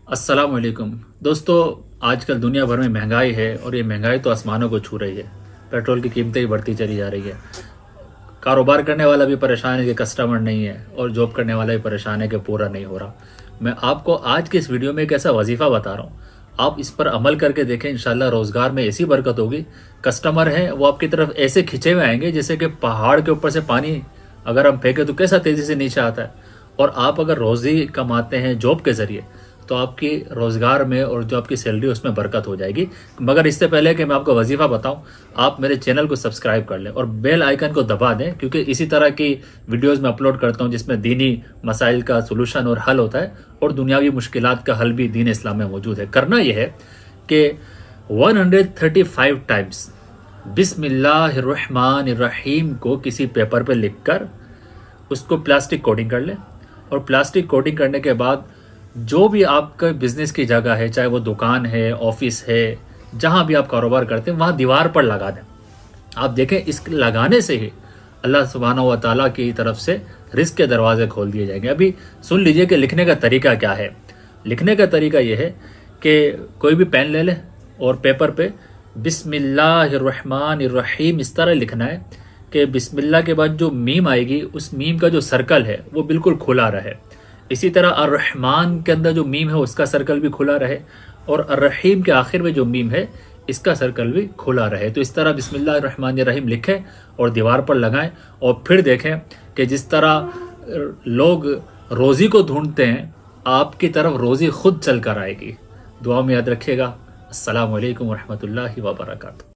अस्सलाम वालेकुम दोस्तों। आजकल दुनिया भर में महंगाई है और ये महंगाई तो आसमानों को छू रही है। पेट्रोल की कीमतें ही बढ़ती चली जा रही है। कारोबार करने वाला भी परेशान है कि कस्टमर नहीं है, और जॉब करने वाला भी परेशान है कि पूरा नहीं हो रहा। मैं आपको आज के इस वीडियो में एक ऐसा वजीफ़ा बता रहा हूँ, आप इस पर अमल करके देखें। इंशाल्लाह रोज़गार में ऐसी बरकत होगी। कस्टमर हैं वो आपकी तरफ ऐसे खिंचे हुए आएंगे जैसे कि पहाड़ के ऊपर से पानी अगर हम फेंकें तो कैसा तेज़ी से नीचे आता है। और आप अगर रोज़ी कमाते हैं जॉब के ज़रिए तो आपकी रोज़गार में और जो आपकी सैलरी उसमें बरकत हो जाएगी। मगर इससे पहले कि मैं आपको वजीफ़ा बताऊं, आप मेरे चैनल को सब्सक्राइब कर लें और बेल आइकन को दबा दें, क्योंकि इसी तरह की वीडियोस मैं अपलोड करता हूं जिसमें दीनी मसाइल का सोल्यूशन और हल होता है, और दुनियावी मुश्किलात का हल भी दीन इस्लाम में मौजूद है। करना यह है कि 135 टाइम्स बिस्मिल्लाहिर्रहमानिर्रहीम को किसी पेपर पर लिख कर उसको प्लास्टिक कोटिंग कर लें। और प्लास्टिक कोटिंग करने के बाद जो भी आपका बिजनेस की जगह है, चाहे वो दुकान है, ऑफिस है, जहाँ भी आप कारोबार करते हैं, वहाँ दीवार पर लगा दें। आप देखें इस लगाने से ही अल्लाह सुब्हानहू व तआला की तरफ से रिस्क के दरवाजे खोल दिए जाएंगे। अभी सुन लीजिए कि लिखने का तरीका क्या है। लिखने का तरीका यह है कि कोई भी पेन ले लें और पेपर पे बिस्मिल्लाहिर्रहमानिर्रहीम इस तरह लिखना है कि बिस्मिल्लाह के बाद जो मीम आएगी उस मीम का जो सर्कल है वो बिल्कुल खुला रहे। इसी तरह अर्रहमान के अंदर जो मीम है उसका सर्कल भी खुला रहे, और अर्रहीम के आखिर में जो मीम है इसका सर्कल भी खुला रहे। तो इस तरह बिस्मिल्लाहिर्रहमानिर्रहीम लिखें और दीवार पर लगाएं, और फिर देखें कि जिस तरह लोग रोज़ी को ढूंढते हैं आपकी तरफ रोज़ी खुद चल कर आएगी। दुआ में याद रखिएगा। अस्सलाम वालेकुम रहमतुल्लाहि व बरकातहू।